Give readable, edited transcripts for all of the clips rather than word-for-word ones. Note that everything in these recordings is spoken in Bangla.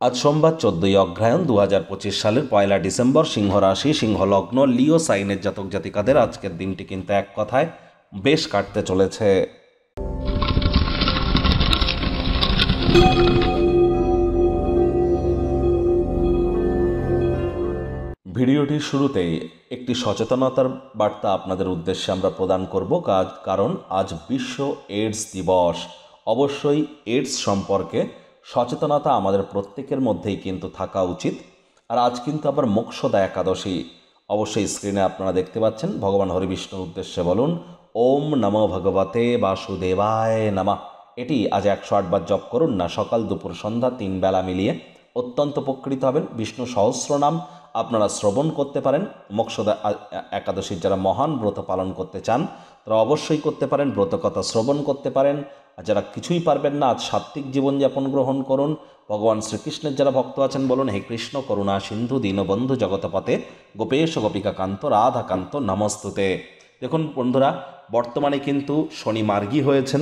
আজ সোমবার 14ই অগ্রহায়ণ 2025 সালের 1 ডিসেম্বর। সিংহ রাশি, সিংহ লগ্ন, লিও সাইনের জাতক জাতিকাদের আজকের দিনটি কিন্তু এক কথায় বেশ কাটতে চলেছে। ভিডিওটির শুরুতেই একটি সচেতনতার বার্তা আপনাদের উদ্দেশ্যে আমরা প্রদান করব, কারণ আজ বিশ্ব এইডস দিবস। অবশ্যই এইডস সম্পর্কে সচেতনতা আমাদের প্রত্যেকের মধ্যেই কিন্তু থাকা উচিত। আর আজ কিন্তু আবার মোক্ষদা একাদশী। অবশ্যই স্ক্রিনে আপনারা দেখতে পাচ্ছেন। ভগবান হরিবিষ্ণুর উদ্দেশ্যে বলুন ওম নমো ভগবতে বাসুদেবায় নমঃ। এটি আজ 108 বার জপ করুন না, সকাল দুপুর সন্ধ্যা 3 বেলা মিলিয়ে। অত্যন্ত উপকৃত হবেন। বিষ্ণু সহস্রনাম আপনারা শ্রবণ করতে পারেন। মোক্ষদা একাদশীর যারা মহান ব্রত পালন করতে চান তারা অবশ্যই করতে পারেন, ব্রতকথা শ্রবণ করতে পারেন। আর যারা কিছুই পারবেন না, আজ সাত্ত্বিক জীবনযাপন গ্রহণ করুন। ভগবান শ্রীকৃষ্ণের যারা ভক্ত আছেন বলুন হে কৃষ্ণ করুণা সিন্ধু দীনবন্ধু জগতপতে গোপেশ গোপিকা কান্ত রাধাকান্ত নমস্তুতে। দেখুন বন্ধুরা, বর্তমানে কিন্তু শনি মার্গী হয়েছেন,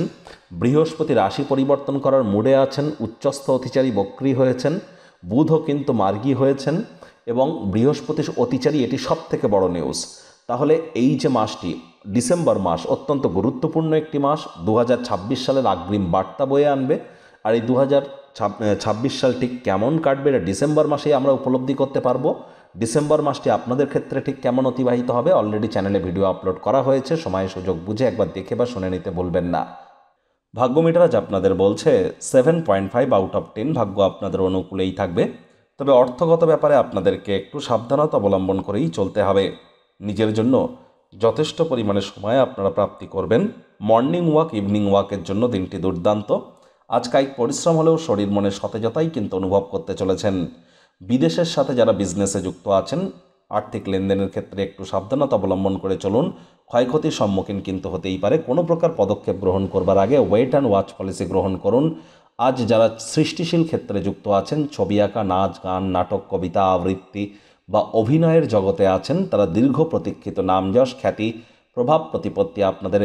বৃহস্পতি রাশি পরিবর্তন করার মুডে আছেন, উচ্চস্থ অতিচারী বক্রী হয়েছেন, বুধও কিন্তু মার্গী হয়েছেন এবং বৃহস্পতি অতিচারী। এটি সব থেকে বড় নিউজ। তাহলে এই যে মাসটি, ডিসেম্বর মাস, অত্যন্ত গুরুত্বপূর্ণ একটি মাস। 2026 সালের অগ্রিম বার্তা বয়ে আনবে। আর এই 2026 সাল ঠিক কেমন কাটবে এটা ডিসেম্বর মাসেই আমরা উপলব্ধি করতে পারবো। ডিসেম্বর মাসটি আপনাদের ক্ষেত্রে ঠিক কেমন অতিবাহিত হবে অলরেডি চ্যানেলে ভিডিও আপলোড করা হয়েছে। সময় সুযোগ বুঝে একবার দেখে বা শুনে নিতে ভুলবেন না। ভাগ্য মিটার আজ আপনাদের বলছে 7.5 আউট অফ 10 ভাগ্য আপনাদের অনুকূলেই থাকবে। তবে অর্থগত ব্যাপারে আপনাদেরকে একটু সাবধানতা অবলম্বন করেই চলতে হবে। নিজের জন্য যথেষ্ট পরিমাণে সময় আপনারা প্রাপ্তি করবেন। মর্নিং ওয়াক, ইভিনিং ওয়াকের জন্য দিনটি দুর্দান্ত। আজ কায়িক পরিশ্রম হলেও শরীর মনে সতেজতাই কিন্তু অনুভব করতে চলেছেন। বিদেশের সাথে যারা বিজনেসে যুক্ত আছেন, আর্থিক লেনদেনের ক্ষেত্রে একটু সাবধানতা অবলম্বন করে চলুন। ক্ষয়ক্ষতির সম্মুখীন কিন্তু হতেই পারে। কোনো প্রকার পদক্ষেপ গ্রহণ করবার আগে ওয়েট অ্যান্ড ওয়াচ পলিসি গ্রহণ করুন। আজ যারা সৃষ্টিশীল ক্ষেত্রে যুক্ত আছেন, ছবি আঁকা, নাচ গান, নাটক, কবিতা আবৃত্তি বা অভিনয়ের জগতে আছেন, তারা দীর্ঘ প্রতীক্ষিত নাম যশ, খ্যাতি, প্রভাব প্রতিপত্তি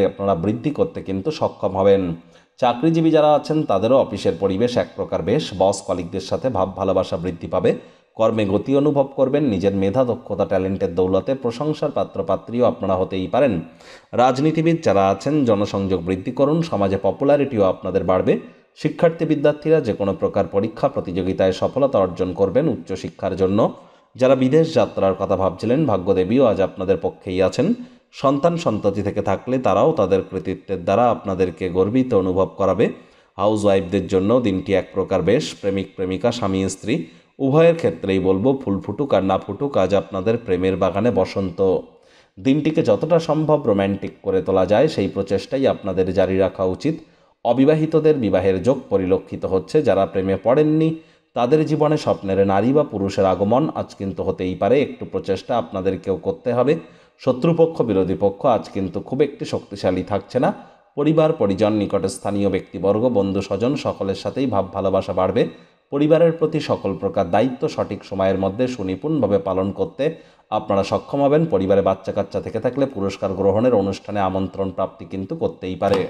আপনারা বৃদ্ধি করতে কিন্তু সক্ষম হবেন। চাকরিজীবী যারা আছেন তাদেরও অফিসের পরিবেশ এক প্রকার বেশ। বস কলিগদের সাথে ভাব ভালোবাসা বৃদ্ধি পাবে। কর্মে গতি অনুভব করবেন। নিজের মেধা, দক্ষতা, ট্যালেন্টের দৌলতে প্রশংসার পাত্রপাত্রীও আপনারা হতেই পারেন। রাজনীতিবিদ যারা আছেন জনসংযোগ বৃদ্ধি করুন। সমাজে পপুলারিটিও আপনাদের বাড়বে। শিক্ষার্থী বিদ্যার্থীরা যে কোনো প্রকার পরীক্ষা প্রতিযোগিতায় সফলতা অর্জন করবেন উচ্চশিক্ষার জন্য। যারা বিদেশ যাত্রার কথা ভাবছিলেন, ভাগ্যদেবীও আজ আপনাদের পক্ষেই আছেন। সন্তান সন্ততি থেকে থাকলে তারাও তাদের কৃতিত্বের দ্বারা আপনাদেরকে গর্বিত অনুভব করাবে। হাউস ওয়াইফদের জন্য দিনটি এক প্রকার বেশ। প্রেমিক প্রেমিকা, স্বামী স্ত্রী উভয়ের ক্ষেত্রেই বলবো ফুল ফুটুক আর না ফুটুক, আজ আপনাদের প্রেমের বাগানে বসন্ত। দিনটিকে যতটা সম্ভব রোম্যান্টিক করে তোলা যায় সেই প্রচেষ্টাই আপনাদের জারি রাখা উচিত। অবিবাহিতদের বিবাহের যোগ পরিলক্ষিত হচ্ছে। যারা প্রেমে পড়েননি তাদের জীবনে স্বপ্নের নারী বা পুরুষের আগমন আজ কিন্তু হতেই পারে। একটু প্রচেষ্টা আপনাদেরকেও করতে হবে। শত্রুপক্ষ, বিরোধী পক্ষ আজ কিন্তু খুব একটি শক্তিশালী থাকছে না। পরিবার, পরিজন, নিকটে স্থানীয় ব্যক্তিবর্গ, বন্ধু স্বজন সকলের সাথেই ভাব ভালোবাসা বাড়বে। পরিবারের প্রতি সকল প্রকার দায়িত্ব সঠিক সময়ের মধ্যে সুনিপুণভাবে পালন করতে আপনারা সক্ষম হবেন। পরিবারে বাচ্চা কাচ্চা থেকে থাকলে পুরস্কার গ্রহণের অনুষ্ঠানে আমন্ত্রণ প্রাপ্তি কিন্তু করতেই পারে।